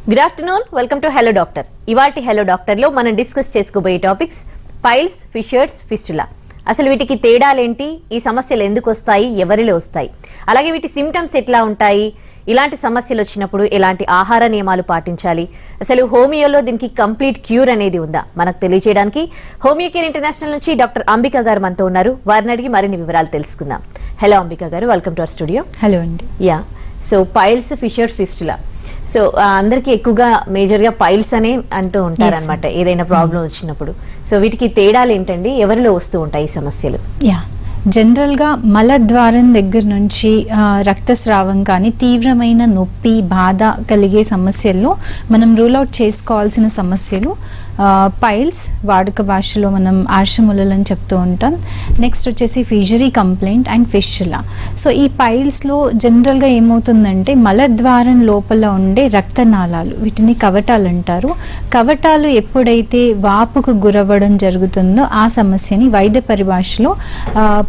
Good afternoon, welcome to hello doctor. ఇవాల్టి hello డాక్టర్లో మనం discuss చేసుకోబోయే టాపిక్స్ పైల్స్, ఫిషర్స్, ఫిస్టులా. అసలు వీటికి తేడాలేంటి, ఈ సమస్యలు ఎందుకు వస్తాయి, ఎవరిలో వస్తాయి, అలాగే వీటి సిమ్టమ్స్ ఎట్లా ఉంటాయి, ఇలాంటి సమస్యలు వచ్చినప్పుడు ఎలాంటి ఆహార నియమాలు పాటించాలి, అసలు హోమియోలో దీనికి కంప్లీట్ క్యూర్ అనేది ఉందా, మనకు తెలియజేయడానికి హోమియో కేర్ ఇంటర్నేషనల్ నుంచి డాక్టర్ అంబిక గారు మనతో ఉన్నారు. వారిని అడిగి మరిన్ని వివరాలు తెలుసుకుందాం. హలో అంబిక గారు, welcome to our studio. Hello అండి. Yeah, so piles, fissures, fistula. So అందరికి ఎక్కువగా మేజర్ గా పైల్స్ అనే అంటూ ఉంటారు అనమాట ఏదైనా ప్రాబ్లం వచ్చినప్పుడు. సో వీటికి తేడాలు ఏంటండి, ఎవరిలో వస్తూ ఉంటాయి ఈ సమస్యలు? జనరల్గా మలద్వారం దగ్గర నుంచి రక్తస్రావం కానీ తీవ్రమైన నొప్పి, బాధ కలిగే సమస్యల్లో మనం రూల్ అవుట్ చేసుకోవాల్సిన సమస్యలు పైల్స్, వాడుక భాషలో మనం ఆర్షములలు అని చెప్తూ ఉంటాం. నెక్స్ట్ వచ్చేసి fishery complaint and fistula. So ఈ పైల్స్లో జనరల్గా ఏమవుతుందంటే మలద్వారం లోపల ఉండే రక్తనాళాలు, వీటిని కవటాలు అంటారు. కవటాలు ఎప్పుడైతే వాపుకు గురవ్వడం జరుగుతుందో ఆ సమస్యని వైద్య పరిభాషలో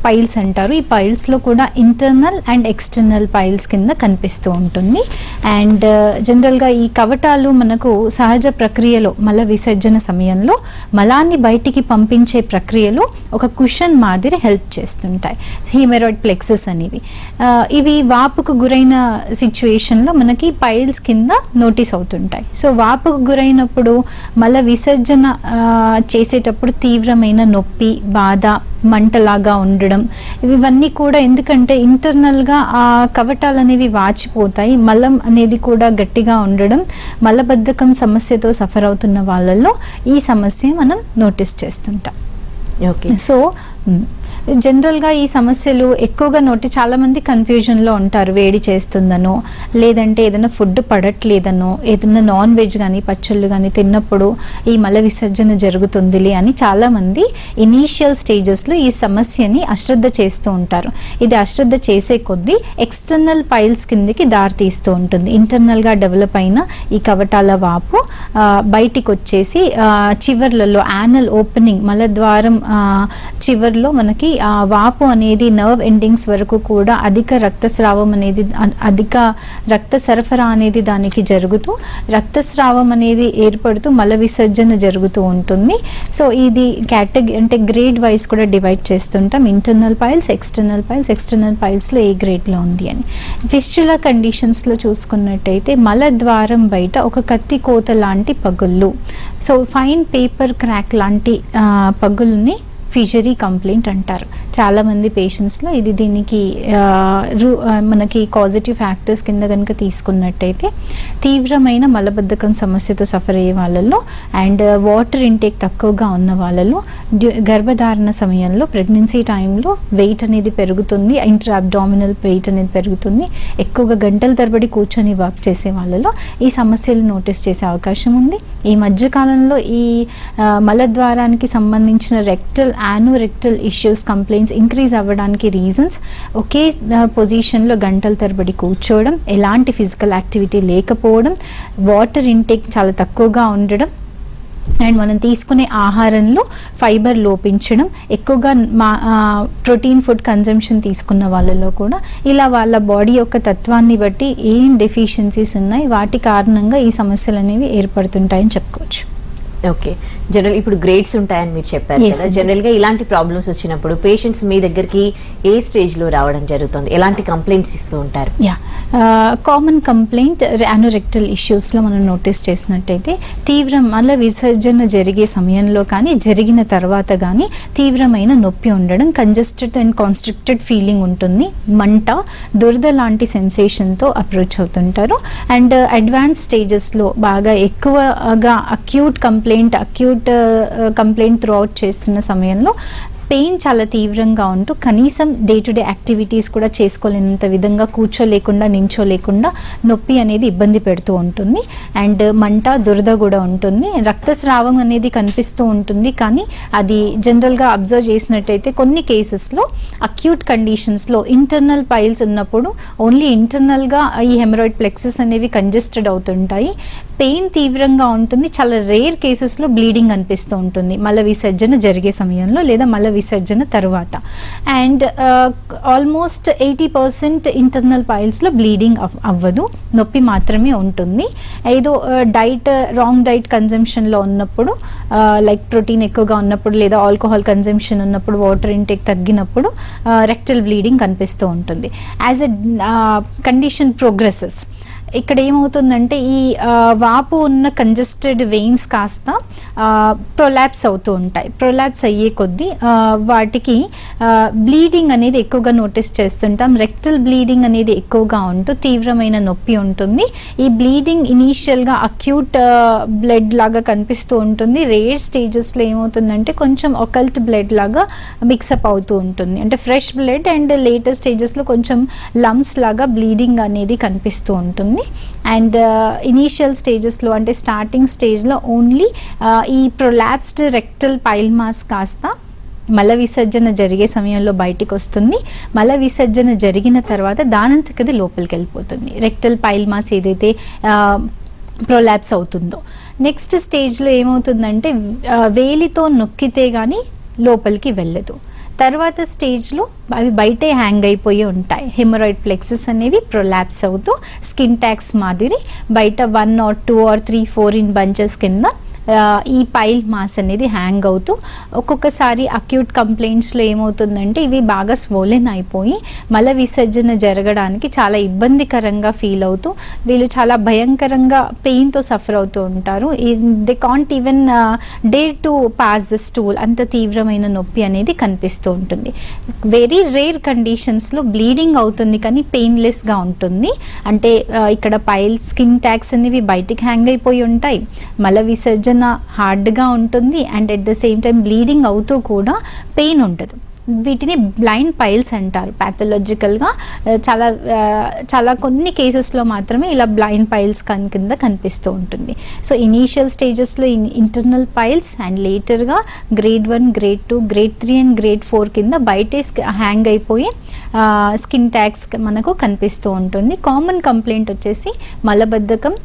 పైల్స్ అంటారు. ఈ పైల్స్లో కూడా ఇంటర్నల్ అండ్ ఎక్స్టర్నల్ పైల్స్ కింద కనిపిస్తూ ఉంటుంది. అండ్ జనరల్గా ఈ కవటాలు మనకు సహజ ప్రక్రియలో మల విసర్జన సమయంలో మలాన్ని బయటికి పంపించే ప్రక్రియలో ఒక కుషన్ మాదిరి హెల్ప్ చేస్తుంటాయి. హీమెరాయిడ్ ప్లెక్సెస్ అనేవి ఇవి వాపుకు గురైన సిచ్యువేషన్లో మనకి పైల్స్ కింద నోటీస్ అవుతుంటాయి. సో వాపుకు గురైనప్పుడు మల విసర్జన చేసేటప్పుడు తీవ్రమైన నొప్పి, బాధ, మంటలాగా ఉండడం, ఇవన్నీ కూడా ఎందుకంటే ఇంటర్నల్గా ఆ కవటాలు అనేవి వాచిపోతాయి. మలం అనేది కూడా గట్టిగా ఉండడం, మలబద్ధకం సమస్యతో సఫర్ అవుతున్న వాళ్ళల్లో ఈ సమస్య మనం నోటీస్ చేస్తుంటాం. ఓకే. సో జనరల్గా ఈ సమస్యలు ఎక్కువగా చాలామంది కన్ఫ్యూజన్లో ఉంటారు. వేడి చేస్తుందనో, లేదంటే ఏదైనా ఫుడ్ పడట్లేదనో, ఏదైనా నాన్ వెజ్ కానీ పచ్చళ్ళు కానీ తిన్నప్పుడు ఈ మల విసర్జన జరుగుతుందిలే అని చాలామంది ఇనీషియల్ స్టేజెస్లో ఈ సమస్యని అశ్రద్ధ చేస్తూ ఉంటారు. ఇది అశ్రద్ధ చేసే కొద్దీ ఎక్స్టర్నల్ పైల్స్ కిందికి దారితీస్తూ ఉంటుంది. ఇంటర్నల్గా డెవలప్ అయిన ఈ కవటాల వాపు బయటికి వచ్చేసి చివర్లలో యానల్ ఓపెనింగ్, మలద్వారం చివర్లో మనకి ఆ వాపు అనేది నర్వ్ ఎండింగ్స్ వరకు కూడా అధిక రక్తస్రావం అనేది, అధిక రక్త సరఫరా అనేది దానికి జరుగుతూ రక్తస్రావం అనేది ఏర్పడుతూ మల విసర్జన జరుగుతూ ఉంటుంది. సో ఇది అంటే గ్రేడ్ వైజ్ కూడా డివైడ్ చేస్తుంటాం. Internal piles, external piles. External పైల్స్లో ఏ గ్రేడ్లో ఉంది అని. ఫిస్టులా కండిషన్స్లో చూసుకున్నట్టయితే మలద్వారం బయట ఒక కత్తి కోత లాంటి పగుళ్ళు, సో ఫైన్ పేపర్ క్రాక్ లాంటి పగుల్ని ఫిషరీ కంప్లైంట్ అంటారు. చాలామంది పేషెంట్స్లో ఇది దీనికి మనకి కాజిటివ్ ఫ్యాక్టర్స్ కింద కనుక తీసుకున్నట్టయితే తీవ్రమైన మలబద్ధకం సమస్యతో సఫర్ అయ్యే వాళ్ళలో అండ్ వాటర్ ఇంటేక్ తక్కువగా ఉన్న వాళ్ళలో, గర్భధారణ సమయంలో, ప్రెగ్నెన్సీ టైంలో వెయిట్ అనేది పెరుగుతుంది, ఇంటర్ అబ్డామినల్ వెయిట్ అనేది పెరుగుతుంది, ఎక్కువగా గంటల తరబడి కూర్చొని వర్క్ చేసే వాళ్ళలో ఈ సమస్యలు నోటీస్ చేసే అవకాశం ఉంది. ఈ మధ్యకాలంలో ఈ మలద్వారానికి సంబంధించిన rectal, anorectal issues, complaints increase అవ్వడానికి రీజన్స్ ఒకే పొజిషన్లో గంటల తరబడి కూర్చోవడం, ఎలాంటి ఫిజికల్ యాక్టివిటీ లేకపోవడం, వాటర్ ఇంటేక్ చాలా తక్కువగా ఉండడం అండ్ మనం తీసుకునే ఆహారంలో ఫైబర్ లోపించడం, ఎక్కువగా ప్రోటీన్ ఫుడ్ కన్జంప్షన్ తీసుకున్న వాళ్ళలో కూడా ఇలా వాళ్ళ బాడీ యొక్క తత్వాన్ని బట్టి ఏం డెఫిషియన్సీస్ ఉన్నాయి, వాటి కారణంగా ఈ సమస్యలు అనేవి ఏర్పడుతుంటాయని చెప్పుకోవచ్చు. ఓకే. జనరల్ ఇప్పుడు గ్రేడ్స్ ఉంటాయని మీరు చెప్పారు కదా, జనరల్ గా ఇలాంటి ప్రాబ్లమ్స్ వచ్చినప్పుడు పేషెంట్స్ మీ దగ్గరికి ఏ స్టేజ్ లో రావడం జరుగుతుంది, ఎలాంటి కంప్లైంట్స్ ఇస్తూ ఉంటారు? కామన్ కంప్లైంట్ యానోరెక్టల్ ఇష్యూస్లో మనం నోటీస్ చేసినట్టయితే మల విసర్జన జరిగే సమయంలో కానీ జరిగిన తర్వాత కానీ తీవ్రమైన నొప్పి ఉండడం, కంజెస్టెడ్ అండ్ కాన్స్ట్రిక్టెడ్ ఫీలింగ్ ఉంటుంది, మంట, దురద లాంటి సెన్సేషన్తో అప్రోచ్ అవుతుంటారు. అండ్ అడ్వాన్స్ స్టేజెస్లో బాగా ఎక్కువగా అక్యూట్ కంప్లైంట్ త్రూ అవుట్ చేస్తున్న సమయంలో పెయిన్ చాలా తీవ్రంగా ఉంటూ కనీసం డే టు డే యాక్టివిటీస్ కూడా చేసుకోలేనంత విధంగా కూర్చోలేకుండా, నించోలేకుండా నొప్పి అనేది ఇబ్బంది పెడుతూ ఉంటుంది. అండ్ మంట, దురద కూడా ఉంటుంది. రక్తస్రావం అనేది కనిపిస్తూ ఉంటుంది, కానీ అది జనరల్గా అబ్జర్వ్ చేసినట్టయితే కొన్ని కేసెస్లో అక్యూట్ కండిషన్స్లో ఇంటర్నల్ పైల్స్ ఉన్నప్పుడు ఓన్లీ ఇంటర్నల్గా ఈ హెమరాయిడ్ ప్లెక్సెస్ అనేవి కంజెస్టెడ్ అవుతుంటాయి. పెయిన్ తీవ్రంగా ఉంటుంది. చాలా రేర్ కేసెస్లో బ్లీడింగ్ అనిపిస్తూ ఉంటుంది మల విసర్జన జరిగే సమయంలో లేదా మల విసర్జన తర్వాత. అండ్ ఆల్మోస్ట్ 80% ఇంటర్నల్ పైల్స్లో బ్లీడింగ్ అవ్వదు, నొప్పి మాత్రమే ఉంటుంది. ఏదో రాంగ్ డైట్ కన్జంప్షన్లో ఉన్నప్పుడు, లైక్ ప్రోటీన్ ఎక్కువగా ఉన్నప్పుడు లేదా ఆల్కహాల్ కన్జంప్షన్ ఉన్నప్పుడు, వాటర్ ఇంటేక్ తగ్గినప్పుడు రెక్టల్ బ్లీడింగ్ కనిపిస్తూ ఉంటుంది. యాజ్ ఎ కండిషన్ ప్రోగ్రెసెస్ ఇక్కడ ఏమవుతుందంటే ఈ వాపు ఉన్న కంజెస్టెడ్ వెయిన్స్ కాస్త ప్రొలాప్స్ అవుతూ ఉంటాయి. ప్రొలాప్స్ అయ్యే కొద్దీ వాటికి బ్లీడింగ్ అనేది ఎక్కువగా నోటీస్ చేస్తుంటాం. రెక్టల్ బ్లీడింగ్ అనేది ఎక్కువగా ఉంటూ తీవ్రమైన నొప్పి ఉంటుంది. ఈ బ్లీడింగ్ ఇనీషియల్గా అక్యూట్ బ్లడ్ లాగా కనిపిస్తూ ఉంటుంది. రేర్ స్టేజెస్లో ఏమవుతుందంటే కొంచెం ఒకల్ట్ బ్లడ్ లాగా మిక్సప్ అవుతూ ఉంటుంది. అంటే ఫ్రెష్ బ్లడ్ అండ్ లేటర్ స్టేజెస్లో కొంచెం లంప్స్ లాగా బ్లీడింగ్ అనేది కనిపిస్తూ ఉంటుంది. అండ్ ఇనీషియల్ స్టేజెస్లో అంటే స్టార్టింగ్ స్టేజ్లో ఓన్లీ ఈ ప్రొలాప్స్డ్ రెక్టల్ పైల్ మాస్ కాస్త మల విసర్జన జరిగే సమయంలో బయటికి వస్తుంది. మల విసర్జన జరిగిన తర్వాత దానంతకది లోపలికి వెళ్ళిపోతుంది, రెక్టల్ పైల్ మాస్ ఏదైతే ప్రొలాప్స్ అవుతుందో. నెక్స్ట్ స్టేజ్లో ఏమవుతుందంటే వేలితో నొక్కితే కానీ లోపలికి వెళ్ళదు. తర్వాత స్టేజ్లో అవి బయటే హ్యాంగ్ అయిపోయి ఉంటాయి. హెమరాయిడ్ ప్లెక్సెస్ అనేవి ప్రొలాప్స్ అవుతూ స్కిన్ ట్యాక్స్ మాదిరి బయట 1 or 2 or 3, 4 in బంచెస్ కింద ఈ పైల్ మాస్ అనేది హ్యాంగ్ అవుతూ ఒక్కొక్కసారి అక్యూట్ కంప్లైంట్స్లో ఏమవుతుందంటే ఇవి బాగా స్వోలెన్ అయిపోయి మల విసర్జన జరగడానికి చాలా ఇబ్బందికరంగా ఫీల్ అవుతూ వీళ్ళు చాలా భయంకరంగా పెయిన్తో సఫర్ అవుతూ ఉంటారు. They can't even dare to pass the stool, అంత తీవ్రమైన నొప్పి అనేది కనిపిస్తూ ఉంటుంది. వెరీ రేర్ కండిషన్స్లో బ్లీడింగ్ అవుతుంది కానీ పెయిన్లెస్గా ఉంటుంది. అంటే ఇక్కడ పైల్ స్కిన్ ట్యాక్స్ అనేవి బయటికి హ్యాంగ్ అయిపోయి ఉంటాయి, మల విసర్జన హార్డ్గా ఉంటుంది and at the same time bleeding అవుతూ కూడా పెయిన్ ఉండదు. వీటిని బ్లైండ్ పైల్స్ అంటారు. ప్యాథలాజికల్గా చాలా కొన్ని కేసెస్లో మాత్రమే ఇలా బ్లైండ్ పైల్స్ కింద కనిపిస్తూ ఉంటుంది. సో ఇనీషియల్ స్టేజెస్లో ఇంటర్నల్ పైల్స్ అండ్ లేటర్గా grade 1, grade 2, grade 3 and grade 4 కింద బయటే హ్యాంగ్ అయిపోయి స్కిన్ ట్యాక్స్ మనకు కనిపిస్తూ ఉంటుంది. కామన్ కంప్లైంట్ వచ్చేసి మలబద్ధకం,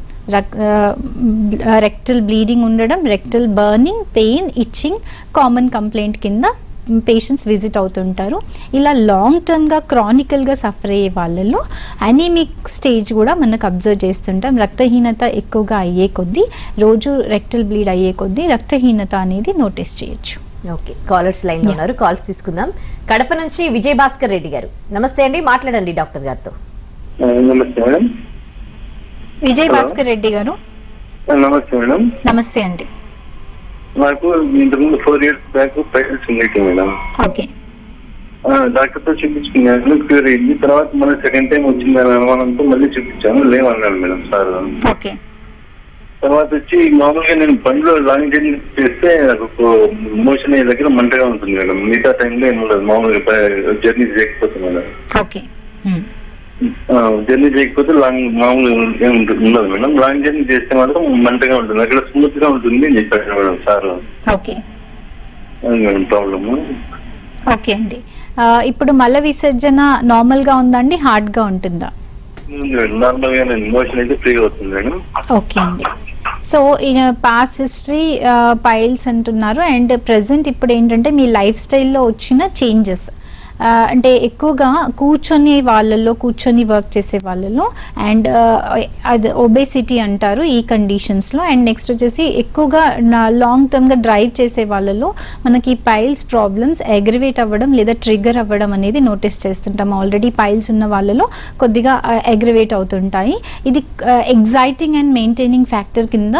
రెక్టల్ బ్లీడింగ్ ఉండడం, rectal burning, pain, itching common complaint కింద పేషెంట్స్ విజిట్ అవుతుంటారు. ఇలా లాంగ్ టర్మ్గా క్రానికల్గా సఫర్ అయ్యే వాళ్ళలో అనీమిక్ స్టేజ్ కూడా మనకు అబ్జర్వ్ చేస్తుంటాం. రక్తహీనత ఎక్కువగా అయ్యే కొద్దీ, రోజు రెక్టల్ బ్లీడ్ అయ్యే కొద్దీ రక్తహీనత అనేది నోటీస్ చేయొచ్చు. ఓకే, కాలర్స్ లైన్లో ఉన్నారు, కాల్స్ తీసుకుందాం. కడప నుంచి విజయ్ భాస్కర్ రెడ్డి గారు, నమస్తే అండి, మాట్లాడండి డాక్టర్ గారితో. నమస్తే మేడం. విజయ్ భాస్కర్ రెడ్డి గారు నమస్తే మేడం. నమస్తే అండి. నాకు ఇంతకుముందు 4 years బ్యాక్ పైల్స్ ఉన్నాయి మేడం. ఓకే, డాక్టర్ తో చూపించుకున్నాను, క్యూర్ అయింది. తర్వాత మన సెకండ్ టైం వచ్చింది అని అనుమానంతో మళ్ళీ చూపించాను, లేవన్నాడు మేడం సార్. ఓకే. తర్వాత వచ్చి మామూలుగా నేను బండిలో లాంగ్ జర్నీ చేస్తే నాకు మోషన్ అయ్యే దగ్గర మంటగా ఉంటుంది మేడం. మిగతా టైంలో ఏమి ఉండదు, మామూలుగా జర్నీ చేయకపోతే మేడం. ఓకే. జర్నీ చేయకపోతే మామూలుగా ఉండదు మేడం. లాంగ్ జర్నీ చేస్తే మాత్రం మంటగా ఉంటుంది, అక్కడ స్మూత్ గా ఉంటుంది అని చెప్పాడు మేడం సార్. ఓకే, అది మేడం ప్రాబ్లమ్. ఓకే అండి. ఇప్పుడు మల విసర్జన నార్మల్ గా ఉందండి, హార్డ్ గా ఉంటుందా? నార్మల్ గా మోషన్ అయితే ఫ్రీగా అవుతుంది మేడం. ఓకే అండి. సో పాస్ట్ హిస్టరీ పైల్స్ అంటున్నారు అండ్ ప్రెసెంట్ ఇప్పుడు ఏంటంటే మీ లైఫ్ స్టైల్లో వచ్చిన చేంజెస్, అంటే ఎక్కువగా కూర్చొని వర్క్ చేసే వాళ్ళలో అండ్ అది ఒబేసిటీ అంటారు ఈ కండిషన్స్లో. అండ్ నెక్స్ట్ వచ్చేసి ఎక్కువగా లాంగ్ టర్మ్గా డ్రైవ్ చేసే వాళ్ళలో మనకి పైల్స్ ప్రాబ్లమ్స్ అగ్రివేట్ అవ్వడం లేదా ట్రిగర్ అవ్వడం అనేది నోటీస్ చేస్తుంటాం. ఆల్రెడీ పైల్స్ ఉన్న వాళ్ళలో కొద్దిగా అగ్రివేట్ అవుతుంటాయి. ఇది ఎగ్జైటింగ్ అండ్ మెయింటైనింగ్ ఫ్యాక్టర్ కింద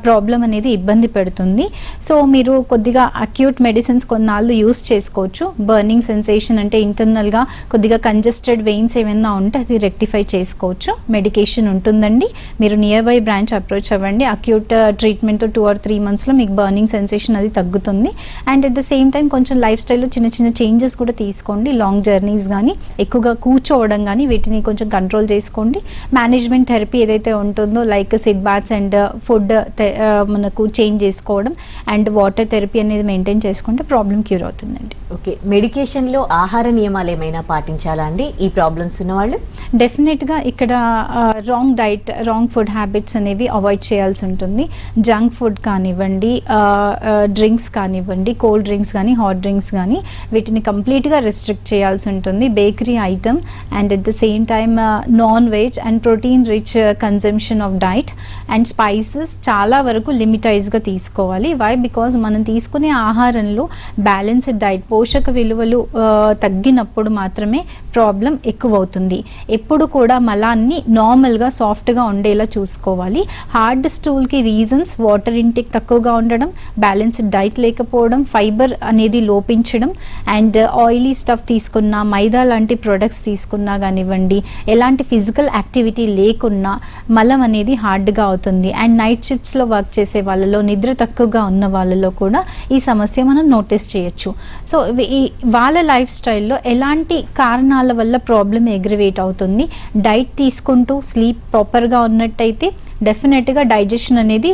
ప్రాబ్లం అనేది ఇబ్బంది పెడుతుంది. సో మీరు కొద్దిగా అక్యూట్ మెడిసిన్స్ కొన్నాళ్ళు యూస్ చేసుకోవచ్చు. బర్నింగ్ సెన్సేషన్ అంటే ఇంటర్నల్గా కొద్దిగా కంజెస్టెడ్ వెయిన్స్ ఏమైనా ఉంటే అది రెక్టిఫై చేసుకోవచ్చు. మెడికేషన్ ఉంటుందండి, మీరు నియర్ బై బ్రాంచ్ అప్రోచ్ అవ్వండి. అక్యూట్ ట్రీట్మెంట్ 2 or 3 monthsలో మీకు బర్నింగ్ సెన్సేషన్ అది తగ్గుతుంది. And at the same time కొంచెం లైఫ్ స్టైల్లో చిన్న చిన్న చేంజెస్ కూడా తీసుకోండి. లాంగ్ జర్నీస్ కానీ ఎక్కువగా కూర్చోవడం కానీ వీటిని కొంచెం కంట్రోల్ చేసుకోండి. మేనేజ్మెంట్ థెరపీ ఏదైతే ఉంటుందో like sitz baths and food మనకు చేంజ్ చేసుకోవడం అండ్ వాటర్ థెరపీ అనేది మెయింటైన్ చేసుకుంటే ప్రాబ్లం క్యూర్ అవుతుందండి. ఓకే, మెడికేషన్లో ఆహార నియమాలు ఏమైనా పాటించాలా అండి ఈ ప్రాబ్లమ్స్ ఉన్న వాళ్ళు? డెఫినెట్గా ఇక్కడ wrong diet, wrong food habits అనేవి అవాయిడ్ చేయాల్సి ఉంటుంది. జంక్ ఫుడ్ కానివ్వండి, డ్రింక్స్ కానివ్వండి, కోల్డ్ డ్రింక్స్ కానీ హాట్ డ్రింక్స్ కానీ వీటిని కంప్లీట్గా రెస్ట్రిక్ట్ చేయాల్సి ఉంటుంది. Bakery item and at the same time non veg and protein rich consumption of diet and spices చాలా వరకు లిమిటైజ్గా తీసుకోవాలి. వై? బికాజ్ మనం తీసుకునే ఆహారంలో బ్యాలెన్స్డ్ డైట్, పోషక విలువలు తగ్గినప్పుడు మాత్రమే ప్రాబ్లం ఎక్కువ అవుతుంది. ఎప్పుడు కూడా మలాన్ని నార్మల్గా సాఫ్ట్గా ఉండేలా చూసుకోవాలి. హార్డ్ స్టూల్కి రీజన్స్ వాటర్ ఇంటేక్ తక్కువగా ఉండడం, బ్యాలెన్స్డ్ డైట్ లేకపోవడం, ఫైబర్ అనేది లోపించడం అండ్ ఆయిలీ స్టఫ్ తీసుకున్నా, మైదా లాంటి ప్రొడక్ట్స్ తీసుకున్నా కానివ్వండి, ఎలాంటి ఫిజికల్ యాక్టివిటీ లేకున్నా మలం అనేది హార్డ్గా అవుతుంది. అండ్ నైట్ షిఫ్ట్స్లో వర్క్ చేసే వాళ్ళలో, నిద్ర తక్కువగా ఉన్న వాళ్ళలో కూడా ఈ సమస్య మనం నోటీస్ చేయొచ్చు. సో వాళ్ళ లైఫ్ స్టైల్లో ఎలాంటి కారణాల వల్ల ప్రాబ్లం ఎగ్రివేట్ అవుతుంది, డైట్ తీసుకుంటూ స్లీప్ ప్రాపర్గా ఉన్నట్టయితే డెఫినెట్గా డైజెషన్ అనేది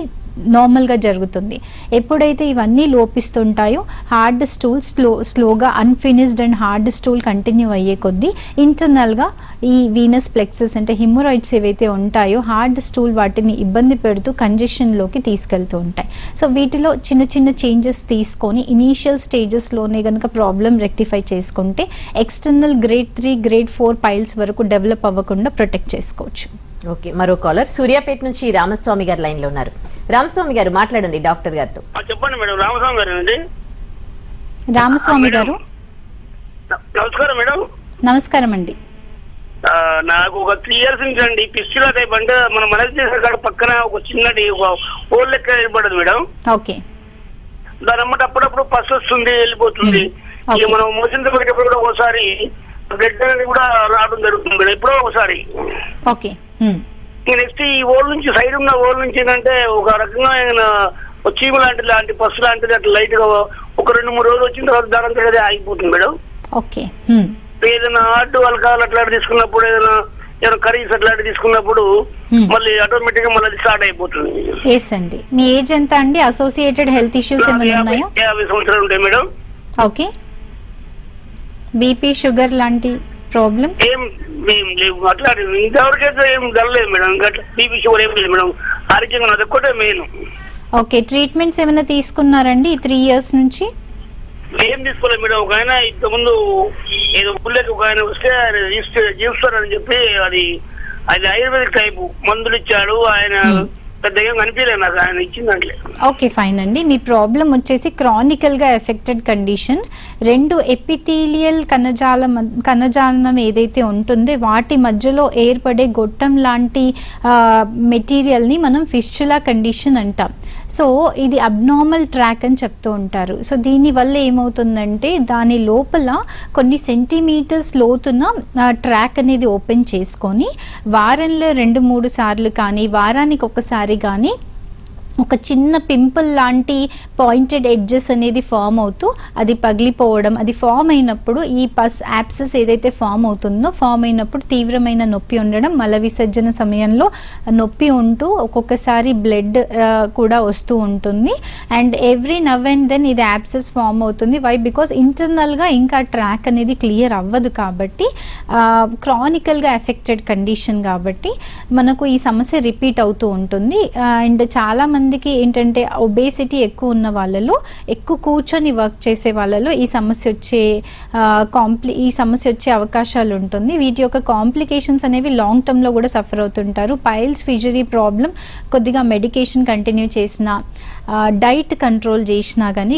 నార్మల్గా జరుగుతుంది. ఎప్పుడైతే ఇవన్నీ లోపిస్తుంటాయో హార్డ్ స్టూల్ స్లోగా unfinished and hard stool continue అయ్యే కొద్దీ ఇంటర్నల్గా ఈ వీనస్ ప్లెక్సెస్ అంటే హిమోరాయిడ్స్ ఏవైతే ఉంటాయో హార్డ్ స్టూల్ వాటిని ఇబ్బంది పెడుతూ కంజెషన్లోకి తీసుకెళ్తూ ఉంటాయి. సో వీటిలో చిన్న చిన్న చేంజెస్ తీసుకొని ఇనీషియల్ స్టేజెస్లోనే కనుక ప్రాబ్లం రెక్టిఫై చేసుకుంటే ఎక్స్టర్నల్ గ్రేడ్ 3, గ్రేడ్ 4 పైల్స్ వరకు డెవలప్ అవ్వకుండా ప్రొటెక్ట్ చేసుకోవచ్చు. ఓకే, మరో కాలర్ సూర్యాపేట నుంచి రామస్వామి గారు లైన్ లో ఉన్నారు. రామస్వామి గారు మాట్లాడండి డాక్టర్ గారితో. చెప్పండి మేడం. రామస్వామి గారు అండి. రామస్వామి గారు నమస్కారం మేడం. నమస్కారం అండి. నాకు ఒక 3 years నుంచి అండి పిస్టులా టైప్ అంటే మన మనసు చేసే కాడ పక్కన ఒక చిన్నటి హోల్ లెక్క ఏర్పడదు మేడం. ఓకే. దాని అమ్మట అప్పుడప్పుడు పసు వస్తుంది, వెళ్ళిపోతుంది. ఇక మనం మోషన్ పెట్టేటప్పుడు కూడా ఒకసారి బ్లడ్ అనేది కూడా రావడం జరుగుతుంది మేడం, ఎప్పుడో ఒకసారి. ఓకే. నెక్స్ట్ ఈ ఓల్ నుంచి సైడ్ ఉన్న ఓల్ నుంచి ఏంటంటే ఒక రకంగా చీము లాంటి పసు లాంటిది అట్లా లైట్ గా ఒక 2-3 రోజులు వచ్చిన తర్వాత దాని అదే ఆగిపోతుంది మేడం. ఓకే. ఏదైనా హార్డ్ ఆల్కహాల్ అట్లాంటి తీసుకున్నప్పుడు, ఏదైనా కర్రీస్ అట్లాంటి తీసుకున్నప్పుడు మళ్ళీ ఆటోమేటిక్ గా మళ్ళీ స్టార్ట్ అయిపోతుంది. ఎస్ అండి. మీ ఏజ్ ఎంత అండి? అసోసియేటెడ్ హెల్త్ ఇష్యూస్ ఏమైనా ఉన్నాయా? 50 సంవత్సరాలు ఉంటాయి మేడం. ఓకే. బీపీ, షుగర్ లాంటి ప్రాబ్లమ్స్ ఏం లేవు. అట్లా ఇంతవరకైతే ఏం జరగలేదు మేడం. ఇంకా బీపీ షుగర్ ఏం లేదు మేడం. ఆరోగ్యంగా అది ఒక్కటే మెయిన్. ఓకే. ట్రీట్మెంట్స్ ఏమైనా తీసుకున్నారండి ఈ 3 years నుంచి? ఏం తీసుకోలేదు మేడం. ఒక ఆయన ఇంతకుముందు ఏదో పుల్లకి ఒక ఆయన వస్తే జీవిస్తారని చెప్పి అది ఆయుర్వేదిక్ టైపు మందులు ఇచ్చాడు ఆయన. పెద్దగా కనిపించలేదు నాకు ఆయన ఇచ్చిందంటే. ఓకే, ఫైన్ అండి. మీ ప్రాబ్లం వచ్చేసి క్రానికల్గా ఎఫెక్టెడ్ కండిషన్. 2 ఎపిథీలియల్ కణజాలం ఏదైతే ఉంటుందో వాటి మధ్యలో ఏర్పడే గొట్టం లాంటి మెటీరియల్ని మనం ఫిస్చులా కండిషన్ అంటాం. సో ఇది అబ్నార్మల్ ట్రాక్ అని చెప్తూ ఉంటారు. సో దీనివల్ల ఏమవుతుందంటే దాని లోపల కొన్ని సెంటీమీటర్స్ లోతున ట్రాక్ అనేది ఓపెన్ చేసుకొని వారంలో 2-3 సార్లు కానీ వారానికి ఒకసారి కానీ ఒక చిన్న పింపుల్ లాంటి పాయింటెడ్ ఎడ్జెస్ అనేది ఫామ్ అవుతూ అది పగిలిపోవడం, అది ఫామ్ అయినప్పుడు ఈ యాప్సెస్ ఏదైతే ఫామ్ అవుతుందో ఫామ్ అయినప్పుడు తీవ్రమైన నొప్పి ఉండడం, మల విసర్జన సమయంలో నొప్పి ఉంటూ ఒక్కొక్కసారి బ్లడ్ కూడా వస్తూ ఉంటుంది. And every now and then ఇది యాప్సెస్ ఫామ్ అవుతుంది. వై? బికాస్ ఇంటర్నల్గా ఇంకా ట్రాక్ అనేది క్లియర్ అవ్వదు కాబట్టి, క్రానికల్గా ఎఫెక్టెడ్ కండిషన్ కాబట్టి మనకు ఈ సమస్య రిపీట్ అవుతూ ఉంటుంది. అండ్ చాలామంది ఏంటంటే ఒబేసిటీ ఎక్కువ ఉన్న వాళ్ళలో, ఎక్కువ కూర్చొని వర్క్ చేసే వాళ్ళలో ఈ సమస్య వచ్చే అవకాశాలు ఉంటుంది. వీటి యొక్క కాంప్లికేషన్స్ అనేవి లాంగ్ టర్మ్లో కూడా సఫర్ అవుతుంటారు. పైల్స్ ఫిషరీ ప్రాబ్లం కొద్దిగా మెడికేషన్ కంటిన్యూ చేసిన, డైట్ కంట్రోల్ చేసినా కానీ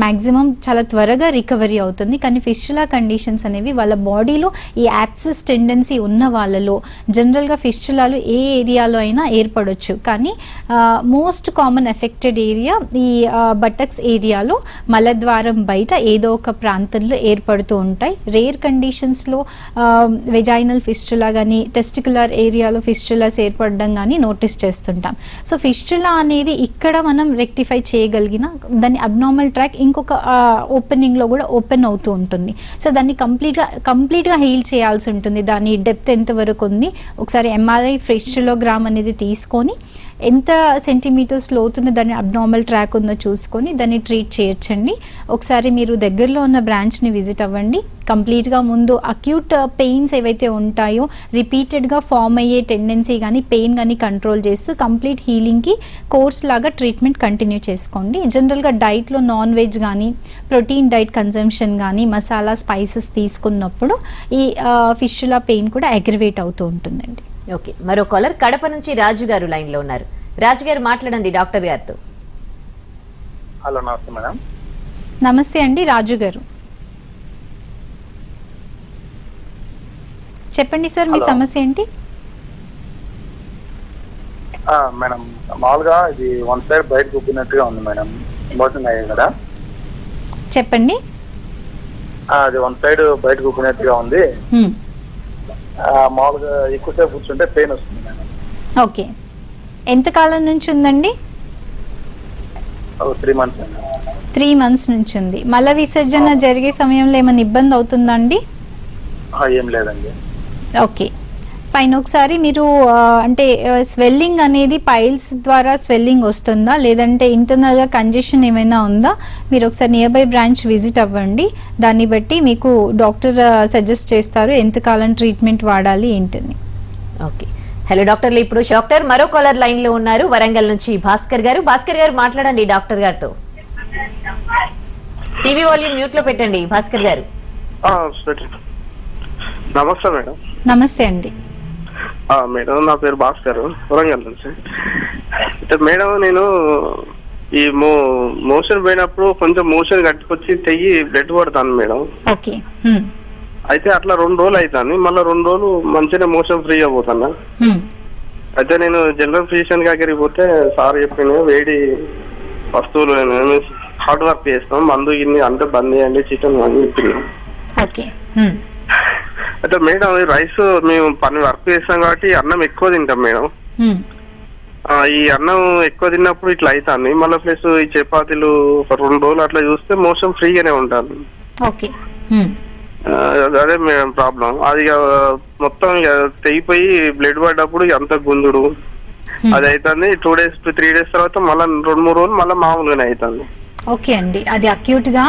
మ్యాక్సిమం చాలా త్వరగా రికవరీ అవుతుంది. కానీ ఫిస్చులా కండిషన్స్ అనేవి వాళ్ళ బాడీలో ఈ యాప్సెస్ టెండెన్సీ ఉన్న వాళ్ళలో, జనరల్గా ఫిస్చులాలు ఏ ఏరియాలో అయినా ఏర్పడవచ్చు. కానీ మోస్ట్ కామన్ ఎఫెక్టెడ్ ఏరియా ఈ బటక్స్ ఏరియాలో, మలద్వారం బయట ఏదో ఒక ప్రాంతంలో ఏర్పడుతూ ఉంటాయి. రేర్ కండిషన్స్లో వెజైనల్ ఫిస్చులా కానీ టెస్టికులర్ ఏరియాలో ఫిస్చులాస్ ఏర్పడడం కానీ నోటీస్ చేస్తుంటాం. సో ఫిస్చులా అనేది ఇక్కడ మనం రెక్టిఫై చేయగలిగిన దాని అబ్నార్మల్ ట్రాక్ ఇంకొక ఓపెనింగ్లో కూడా ఓపెన్ అవుతూ ఉంటుంది. సో దాన్ని కంప్లీట్గా హీల్ చేయాల్సి ఉంటుంది. దాని డెప్త్ ఎంతవరకు ఉంది ఒకసారి ఎంఆర్ఐ ఫిస్చులోగ్రామ్ అనేది తీసుకొని ఎంత సెంటీమీటర్స్ లోతున్న దాని అబ్నార్మల్ ట్రాక్ ఉందో చూసుకొని దాన్ని ట్రీట్ చేయొచ్చండి. ఒకసారి మీరు దగ్గరలో ఉన్న బ్రాంచ్ని విజిట్ అవ్వండి. కంప్లీట్గా ముందు అక్యూట్ పెయిన్స్ ఏవైతే ఉంటాయో రిపీటెడ్గా ఫామ్ అయ్యే టెండెన్సీ కానీ పెయిన్ కానీ కంట్రోల్ చేస్తూ కంప్లీట్ హీలింగ్కి కోర్స్ లాగా ట్రీట్మెంట్ కంటిన్యూ చేసుకోండి. జనరల్గా డైట్లో నాన్ వెజ్ కానీ ప్రోటీన్ డైట్ కన్జంప్షన్ కానీ మసాలా స్పైసెస్ తీసుకున్నప్పుడు ఈ ఫిష్యులా పెయిన్ కూడా అగ్రివేట్ అవుతూ ఉంటుందండి. ఓకే, మరో కాలర్ కడప నుంచి రాజు గారు లైన్ లో ఉన్నారు. రాజు గారు మాట్లాడండి డాక్టర్ గారితో. హలో, నమస్తే మేడం. నమస్తే అండి రాజు గారు, చెప్పండి సార్ మీ సమస్య ఏంటి? మేడం, మామూలుగా ఇది వన్ సైడ్ బయట గుబ్బినట్టుగా ఉంది మేడం. మోషన్ అయ్యాయి కదా, చెప్పండి. అది వన్ సైడ్ బయట గుబ్బినట్టుగా ఉంది. మామూలుగా ఎక్కువసేపు కూర్చుంటే పెయిన్ వస్తుంది మేడం. ఓకే, ఎంతకాలం నుంచి ఉందండి? 3 months. 3 months నుంచి ఉంది. మల విసర్జన జరిగే సమయంలో ఏమైనా ఇబ్బంది అవుతుందా అండి? ఏం లేదండి. Okay fine. ఒకసారి మీరు అంటే స్వెల్లింగ్ అనేది పైల్స్ ద్వారా స్వెల్లింగ్ వస్తుందా లేదంటే ఇంటర్నల్గా కంజెషన్ ఏమైనా ఉందా? మీరు ఒకసారి నియర్ బై బ్రాంచ్ విజిట్ అవ్వండి. దాన్ని బట్టి మీకు డాక్టర్ సజెస్ట్ చేస్తారు ఎంతకాలం ట్రీట్మెంట్ వాడాలి ఏంటని. ఓకే, హలో డాక్టర్లు. ఇప్పుడు డాక్టర్ మరో కాలర్ లైన్ లో ఉన్నారు వరంగల్ నుంచి భాస్కర్ గారు. భాస్కర్ గారు మాట్లాడండి డాక్టర్ గారితో. టీవీ వాల్యూమ్ మ్యూట్ లో పెట్టండి భాస్కర్ గారు. నమస్తే మేడం. నమస్తే అండి. మేడం, నా పేరు భాస్కర్, వరంగల్ నుంచి. అంటే మేడం, నేను ఈ మోషన్ పోయినప్పుడు కొంచెం మోషన్ కట్టుకొచ్చి తెగి బ్లడ్ పడతాను మేడం. ఓకే, అయితే అట్లా 2 రోజులు అవుతాను. మళ్ళీ 2 రోజులు మంచిగా మోషన్ ఫ్రీగా పోతాను. అయితే నేను జనరల్ ఫిజిషియన్ దగ్గరికి పోతే సార్ చెప్పిన వేడి వస్తువులు హార్డ్ వర్క్ చేస్తాం, మందు గిన్ని అంటే బంద్ చేయండి చికెన్ అని చెప్పినాం. ఓకే, అయితే మేడం, ఈ రైస్ మేము పని వర్క్ చేస్తాం కాబట్టి అన్నం ఎక్కువ తింటాం మేడం. ఈ అన్నం ఎక్కువ తిన్నప్పుడు ఇట్లా అవుతుంది. మళ్ళీ ప్లస్ ఈ చపాతీలు ఒక 2 రోజులు అట్లా చూస్తే మోషన్ ఫ్రీగానే ఉంటాను. ఓకే, అదే మేడం ప్రాబ్లం. అది మొత్తం తెగిపోయి బ్లడ్ పడ్డప్పుడు అంత గుంజుడు అది అవుతుంది. 2 days 3 days తర్వాత మళ్ళీ 2-3 రోజులు మళ్ళీ మామూలుగానే అవుతుంది. ఓకే అండి, అది అక్యూట్గా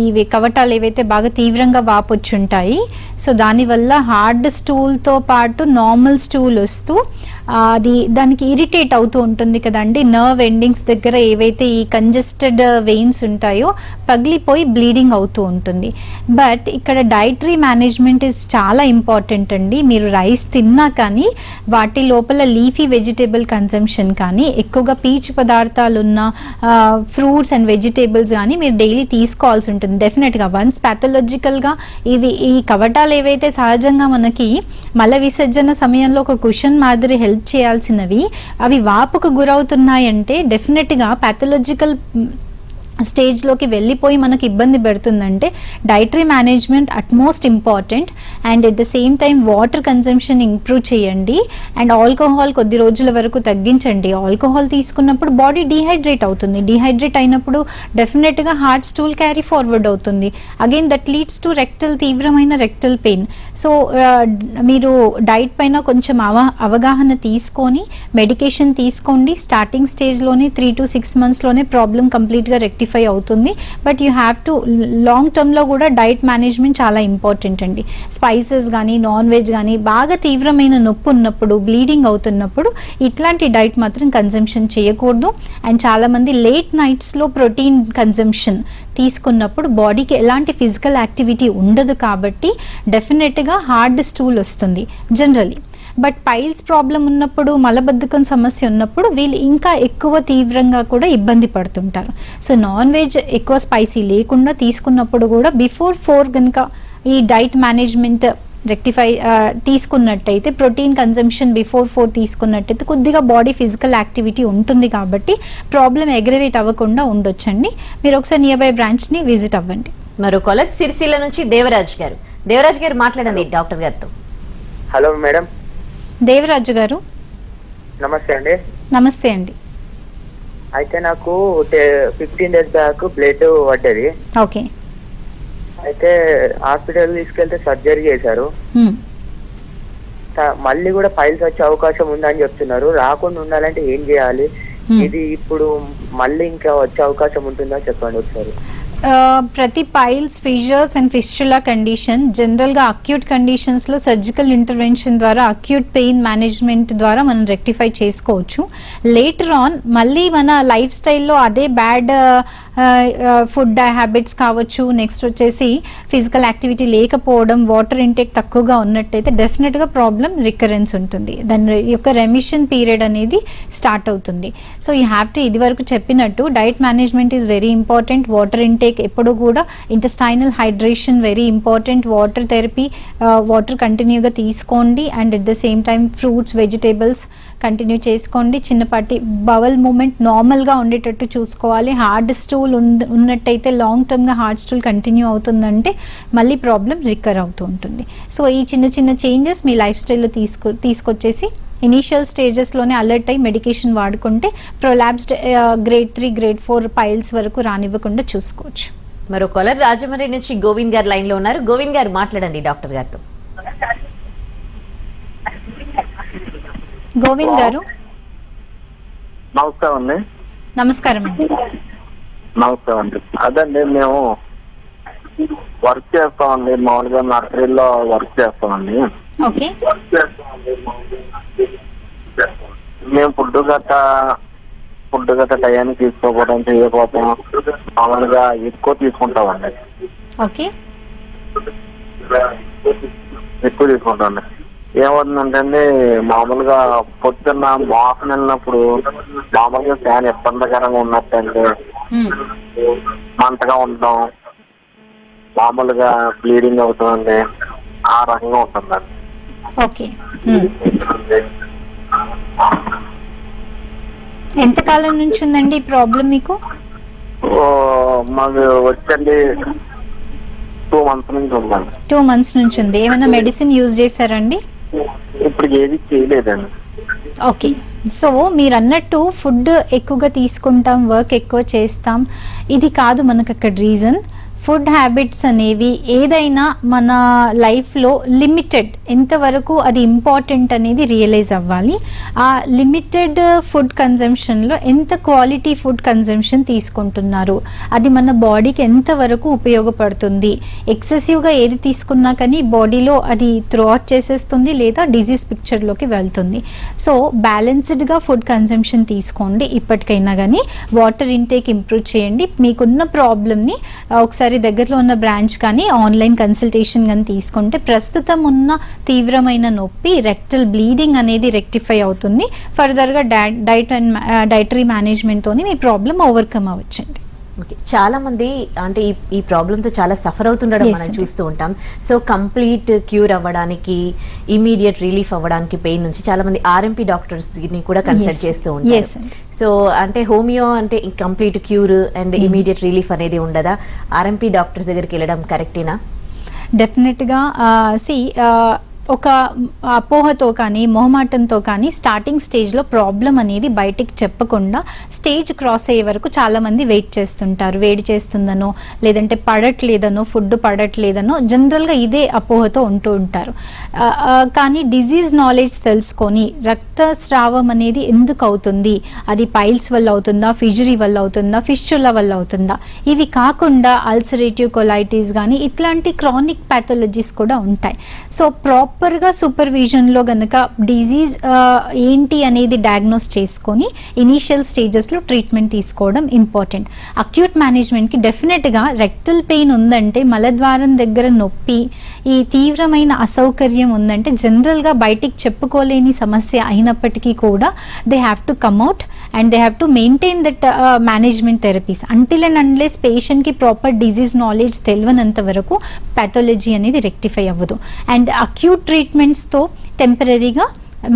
ఇవి కవటాలు ఏవైతే బాగా తీవ్రంగా వాపొచ్చుంటాయి. సో దానివల్ల హార్డ్ స్టూల్తో పాటు నార్మల్ స్టూల్ వస్తూ అది దానికి ఇరిటేట్ అవుతూ ఉంటుంది కదండి. నర్వ్ ఎండింగ్స్ దగ్గర ఏవైతే ఈ కంజెస్టెడ్ వెయిన్స్ ఉంటాయో పగిలిపోయి బ్లీడింగ్ అవుతూ ఉంటుంది. బట్ ఇక్కడ డైటరీ మేనేజ్మెంట్ ఇస్ చాలా ఇంపార్టెంట్ అండి. మీరు రైస్ తిన్నా కానీ వాటి లోపల లీఫీ వెజిటేబుల్ కన్సంప్షన్ కానీ ఎక్కువగా పీచు పదార్థాలు ఉన్న ఫ్రూట్స్ అండ్ వెజిటేబుల్స్ కానీ మీరు డైలీ తీసుకోవాల్సి ఉంటుంది డెఫినెట్గా. వన్స్ ప్యాథలాజికల్గా ఈ కవటాలు ఏవైతే సహజంగా మనకి మల విసర్జన సమయంలో ఒక కుషన్ మాదిరి హెల్ప్ చేయాల్సినవి అవి వాపుకు గురవుతున్నాయంటే డెఫినెట్గా ప్యాథలాజికల్ స్టేజ్లోకి వెళ్ళిపోయి మనకు ఇబ్బంది పెడుతుందంటే dietary management utmost important. And at the same time water consumption improve చేయండి అండ్ ఆల్కహాల్ కొద్ది రోజుల వరకు తగ్గించండి. ఆల్కహాల్ తీసుకున్నప్పుడు బాడీ డీహైడ్రేట్ అవుతుంది. డీహైడ్రేట్ అయినప్పుడు డెఫినెట్గా హార్ట్ స్టూల్ క్యారీ ఫార్వర్డ్ అవుతుంది. అగైన్ దట్ లీడ్స్ టు తీవ్రమైన రెక్టల్ పెయిన్. సో మీరు డైట్ పైన కొంచెం అవగాహన తీసుకొని మెడికేషన్ తీసుకోండి. స్టార్టింగ్ స్టేజ్లోనే 3 to 6 monthsలోనే ప్రాబ్లం కంప్లీట్గా రెక్టిఫై అవుతుంది. But you have to long టర్మ్లో కూడా డైట్ మేనేజ్మెంట్ చాలా ఇంపార్టెంట్ అండి. స్పైసెస్ కానీ నాన్ వెజ్ కానీ బాగా తీవ్రమైన నొప్పి ఉన్నప్పుడు బ్లీడింగ్ అవుతున్నప్పుడు ఇట్లాంటి డైట్ మాత్రం కన్జంప్షన్ చేయకూడదు. అండ్ చాలామంది లేట్ నైట్స్లో ప్రోటీన్ కన్జంప్షన్ తీసుకున్నప్పుడు బాడీకి ఎలాంటి ఫిజికల్ యాక్టివిటీ ఉండదు కాబట్టి డెఫినెట్గా హార్డ్ స్టూల్ వస్తుంది జనరలీ. బట్ పైల్స్ ప్రాబ్లం ఉన్నప్పుడు మలబద్ధకం సమస్య ఉన్నప్పుడు వీళ్ళు ఇంకా ఎక్కువ తీవ్రంగా కూడా ఇబ్బంది పడుతుంటారు. సో నాన్ వెజ్ ఎక్కువ స్పైసీ లేకుండా తీసుకున్నప్పుడు కూడా బిఫోర్ 4 కనుక ఈ డైట్ మేనేజ్మెంట్ రెక్టిఫై తీసుకున్నట్టయితే ప్రోటీన్ కన్జంప్షన్ బిఫోర్ 4 తీసుకున్నట్టయితే కొద్దిగా బాడీ ఫిజికల్ యాక్టివిటీ ఉంటుంది కాబట్టి ప్రాబ్లం అగ్రవేట్ అవ్వకుండా ఉండొచ్చండి. మీరు ఒకసారి నియర్ బై బ్రాంచ్ని విజిట్ అవ్వండి. మరో కాలర్ సిరిసిల్ల నుంచి దేవరాజ్ గారు. దేవరాజ్ గారు మాట్లాడండి డాక్టర్ గారితో. Hello madam. దేవరాజు గారు నమస్తే అండి. నమస్తే అండి. అయితే నాకు 15 days బ్యాక్ బ్లడ్ పడ్డది. ఓకే. అయితే హాస్పిటల్ తీసుకెళ్తే సర్జరీ చేశారు. మళ్ళీ కూడా ఫైల్స్ వచ్చే అవకాశం ఉందని చెప్తున్నారు. రాకుండా ఉండాలంటే ఏం చేయాలి? ఇది ఇప్పుడు మళ్ళీ ఇంకా వచ్చే అవకాశం ఉంటుందా చెప్పండి ఒకసారి. ప్రతి piles, fissures and fistula condition జనరల్గా అక్యూట్ కండిషన్స్లో సర్జికల్ ఇంటర్వెన్షన్ ద్వారా అక్యూట్ పెయిన్ మేనేజ్మెంట్ ద్వారా మనం రెక్టిఫై చేసుకోవచ్చు. లేటర్ ఆన్ మళ్ళీ మన లైఫ్ స్టైల్లో అదే బ్యాడ్ ఫుడ్ హ్యాబిట్స్ కావచ్చు, నెక్స్ట్ వచ్చేసి ఫిజికల్ యాక్టివిటీ లేకపోవడం, వాటర్ ఇంటేక్ తక్కువగా ఉన్నట్టయితే డెఫినెట్గా ప్రాబ్లం రికరెన్స్ ఉంటుంది. దాని యొక్క రెమిషన్ పీరియడ్ అనేది స్టార్ట్ అవుతుంది. సో యూ హ్యావ్ టు, ఇది వరకు చెప్పినట్టు diet management is very important. Water intake ఎప్పుడు కూడా, intestinal hydration very important. Water therapy, water కంటిన్యూగా తీసుకోండి. And at the same time fruits, vegetables continue చేసుకోండి. చిన్నపాటి బవల్ మూమెంట్ నార్మల్గా ఉండేటట్టు చూసుకోవాలి. హార్డ్ స్టూల్ ఉన్నట్టయితే లాంగ్ టర్మ్గా హార్డ్ స్టూల్ కంటిన్యూ అవుతుందంటే మళ్ళీ ప్రాబ్లం రికర్ అవుతూ ఉంటుంది. సో ఈ చిన్న చిన్న చేంజెస్ మీ లైఫ్ స్టైల్లో తీసుకొచ్చేసి ఇనీషియల్ స్టేజెస్లోనే అలర్ట్ అయ్యి మెడికేషన్ వాడుకుంటే ప్రొలాప్స్డ్ గ్రేడ్ 3, గ్రేడ్ 4 పైల్స్ వరకు రానివ్వకుండా చూసుకోవచ్చు. మరో కాలర్ రాజమండ్రి నుంచి గోవింద్ గారు లైన్ లో ఉన్నారు. గోవింద్ గారు మాట్లాడండి డాక్టర్ గారితో. గోవింద్ గారు నమస్కారం అండి. నమస్కారం అండి. నమస్కారం అండి. అదండి, మేము వర్క్ చేస్తామండి, మామూలుగా నర్సరీలో వర్క్ చేస్తామండి. ఓకే. మేము ఫుడ్ గట్ట టయానికి తీసుకోకపోవడం, చేయకపోవడం, మామూలుగా ఎక్కువ తీసుకుంటామండి. ఓకే. ఎక్కువ తీసుకుంటామండి. ఏమవుతుందంటే మామూలుగా పొద్దున్న మోసం వెళ్ళినప్పుడు మామూలుగా ఫ్యాన్ ఇబ్బందికరంగా ఉన్నట్టంటే మంటగా ఉండడం, మామూలుగా బ్లీడింగ్ అవుతుందండి, ఆ రకంగా ఉంటుందండి. ఓకే. ఎంతకాలం నుంచి ఉందండి ఈ ప్రాబ్లం మీకు? మాకు వచ్చండి 2 months నుంచి ఉందండి. 2 months నుంచి ఉంది. ఏమైనా మెడిసిన్ యూజ్ చేశారండి? ఇప్పుడు ఏది చేయలేదండి. ఓకే. సో మీరు అన్నట్టు ఫుడ్ ఎక్కువగా తీసుకుంటాం, వర్క్ ఎక్కువ చేస్తాం, ఇది కాదు మనకు అక్కడ రీజన్. ఫుడ్ హ్యాబిట్స్ అనేవి ఏదైనా మన లైఫ్లో లిమిటెడ్, ఎంతవరకు అది ఇంపార్టెంట్ అనేది రియలైజ్ అవ్వాలి. ఆ లిమిటెడ్ ఫుడ్ కన్జంప్షన్లో ఎంత క్వాలిటీ ఫుడ్ కన్జంప్షన్ తీసుకుంటున్నారు, అది మన బాడీకి ఎంతవరకు ఉపయోగపడుతుంది. ఎక్సెసివ్గా ఏది తీసుకున్నా కానీ బాడీలో అది త్రో అవుట్ చేసేస్తుంది లేదా డిజీజ్ పిక్చర్లోకి వెళ్తుంది. సో బ్యాలెన్స్డ్గా ఫుడ్ కన్జంప్షన్ తీసుకోండి. ఇప్పటికైనా కానీ వాటర్ ఇంటేక్ ఇంప్రూవ్ చేయండి. మీకున్న ప్రాబ్లమ్ని ఒకసారి దగ్గరలో ఉన్న బ్రాంచ్ కానీ ఆన్లైన్ కన్సల్టేషన్ కానీ తీసుకుంటే ప్రస్తుతం ఉన్న తీవ్రమైన నొప్పి, రెక్టల్ బ్లీడింగ్ అనేది రెక్టిఫై అవుతుంది. ఫర్దర్గా డైటరీ మేనేజ్మెంట్తోని మీ ప్రాబ్లం ఓవర్కమ్ అవ్వచ్చండి. ఓకే. చాలా మంది అంటే ఈ ప్రాబ్లంతో చాలా సఫర్ అవుతుండడం మనం చూస్తూ ఉంటాం. సో కంప్లీట్ క్యూర్ అవ్వడానికి, ఇమీడియట్ రిలీఫ్ అవ్వడానికి పెయిన్ నుంచి చాలా మంది ఆర్ఎంపీ డాక్టర్స్ ని కూడా కన్సల్ట్ చేస్తూ ఉంటారు. సో అంటే హోమియో అంటే complete cure and immediate relief అనేది ఉండదా? ఆర్ఎంపీ డాక్టర్స్ దగ్గరికి వెళ్ళడం కరెక్టేనా? డెఫినెట్గా ఒక అపోహతో కానీ మొహమాటంతో కానీ స్టార్టింగ్ స్టేజ్లో ప్రాబ్లం అనేది బయటికి చెప్పకుండా స్టేజ్ క్రాస్ అయ్యే వరకు చాలామంది వెయిట్ చేస్తుంటారు. వేడి చేస్తుందనో లేదంటే పడట్లేదనో, ఫుడ్ పడట్లేదనో జనరల్గా ఇదే అపోహతో ఉంటూ ఉంటారు. కానీ డిజీజ్ నాలెడ్జ్ తెలుసుకొని రక్తస్రావం అనేది ఎందుకు అవుతుంది, అది పైల్స్ వల్ల అవుతుందా, ఫిజరీ వల్ల అవుతుందా, ఫిస్చులా వల్ల అవుతుందా, ఇవి కాకుండా అల్సరేటివ్ కొలైటిస్ కానీ ఇట్లాంటి క్రానిక్ ప్యాథాలజీస్ కూడా ఉంటాయి. సో ప్రాపర్గా సూపర్విజన్లో కనుక డిజీజ్ ఏంటి అనేది డయాగ్నోస్ చేసుకొని ఇనీషియల్ స్టేజెస్లో ట్రీట్మెంట్ తీసుకోవడం ఇంపార్టెంట్. అక్యూట్ మేనేజ్మెంట్కి డెఫినెట్గా రెక్టల్ పెయిన్ ఉందంటే, మలద్వారం దగ్గర నొప్పి, ఈ తీవ్రమైన అసౌకర్యం ఉందంటే జనరల్గా బయటికి చెప్పుకోలేని సమస్య అయినప్పటికీ కూడా they have to come out and they have to maintain that management therapies. Until and unless పేషెంట్కి ప్రాపర్ డిజీజ్ నాలెడ్జ్ తెలియనంత వరకు ప్యాథాలజీ అనేది రెక్టిఫై అవ్వదు. అండ్ అక్యూట్ ట్రీట్మెంట్స్తో టెంపరీగా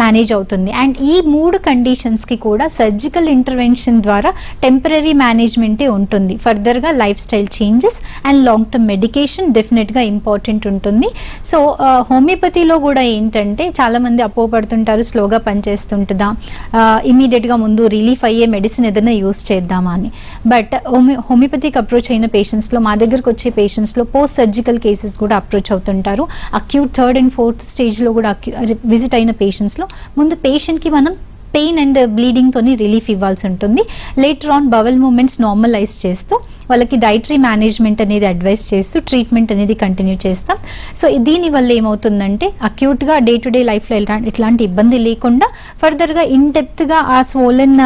మేనేజ్ అవుతుంది. అండ్ ఈ 3 కండిషన్స్కి కూడా సర్జికల్ ఇంటర్వెన్షన్ ద్వారా టెంపరీ మేనేజ్మెంటే ఉంటుంది. ఫర్దర్గా life style changes and long term medication డెఫినెట్గా ఇంపార్టెంట్ ఉంటుంది. సో హోమియోపతిలో కూడా ఏంటంటే చాలామంది అపోహపడుతుంటారు, స్లోగా పనిచేస్తుంటుందా, ఇమీడియట్గా ముందు రిలీఫ్ అయ్యే మెడిసిన్ ఏదైనా యూస్ చేద్దామా అని. బట్ హోమియోపతికి అప్రోచ్ అయిన పేషెంట్స్లో, మా దగ్గరకు వచ్చే పేషెంట్స్లో పోస్ట్ సర్జికల్ కేసెస్ కూడా అప్రోచ్ అవుతుంటారు. అక్యూట్ 3rd and 4th స్టేజ్లో కూడా విజిట్ అయిన పేషెంట్స్లో ముందు పేషెంట్కి మనం పెయిన్ అండ్ బ్లీడింగ్తోని రిలీఫ్ ఇవ్వాల్సి ఉంటుంది. Later on bowel movements normalize చేస్తూ వాళ్ళకి డైటరీ మేనేజ్మెంట్ అనేది అడ్వైస్ చేస్తూ ట్రీట్మెంట్ అనేది కంటిన్యూ చేస్తాం. సో దీనివల్ల ఏమవుతుందంటే అక్యూట్గా డే టు డే లైఫ్లో ఎట్లాంటి ఇబ్బంది లేకుండా ఫర్దర్గా ఇన్ డెప్త్గా ఆ స్వోలెన్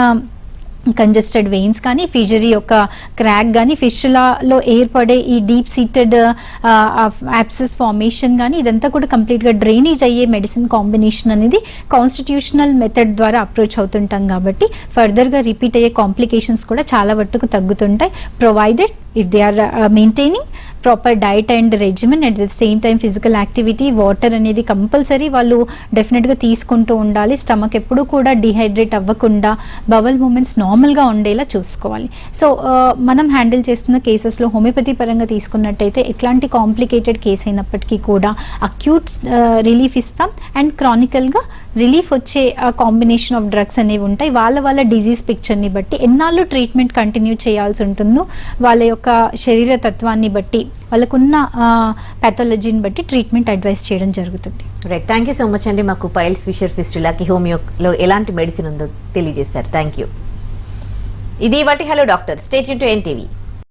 కంజెస్టెడ్ వెయిన్స్ కానీ, ఫిషరీ యొక్క క్రాక్ కానీ, ఫిషులాలో ఏర్పడే ఈ డీప్ సీటెడ్ యాప్సెస్ ఫార్మేషన్ కానీ, ఇదంతా కూడా కంప్లీట్గా డ్రైనేజ్ అయ్యే మెడిసిన్ కాంబినేషన్ అనేది కాన్స్టిట్యూషనల్ మెథడ్ ద్వారా అప్రోచ్ అవుతుంటాం కాబట్టి ఫర్దర్గా రిపీట్ అయ్యే కాంప్లికేషన్స్ కూడా చాలా వరకు తగ్గుతుంటాయి. Provided if they are maintaining proper diet and regimen, at the same time physical activity, water అనేది కంపల్సరీ వాళ్ళు డెఫినెట్గా తీసుకుంటూ ఉండాలి. స్టమక్ ఎప్పుడు కూడా డిహైడ్రేట్ అవ్వకుండా బవల్ మూమెంట్స్ నార్మల్గా ఉండేలా చూసుకోవాలి. సో మనం హ్యాండిల్ చేస్తున్న కేసెస్లో హోమియోపతి పరంగా తీసుకున్నట్టయితే ఎట్లాంటి కాంప్లికేటెడ్ కేసు అయినప్పటికీ కూడా అక్యూట్ రిలీఫ్ ఇస్తాం అండ్ క్రానికల్గా రిలీఫ్ వచ్చే కాంబినేషన్ ఆఫ్ డ్రగ్స్ అనేవి ఉంటాయి. వాళ్ళ డిజీజ్ పిక్చర్ని బట్టి ఎన్నాళ్ళు ట్రీట్మెంట్ కంటిన్యూ చేయాల్సి ఉంటుందో, వాళ్ళ యొక్క శరీర తత్వాన్ని బట్టి, వాళ్ళకున్న పాథాలజీని బట్టి ట్రీట్మెంట్ అడ్వైస్ చేయడం జరుగుతుంది. Right, thank you so much అండి. మాకు పైల్స్, ఫిషర్, ఫిస్టులాకి హోమియోలో ఎలాంటి మెడిసిన్ ఉందో తెలియజేస్తారు. Thank you. ఇది వాటి hello doctor. Stay tune to NTV.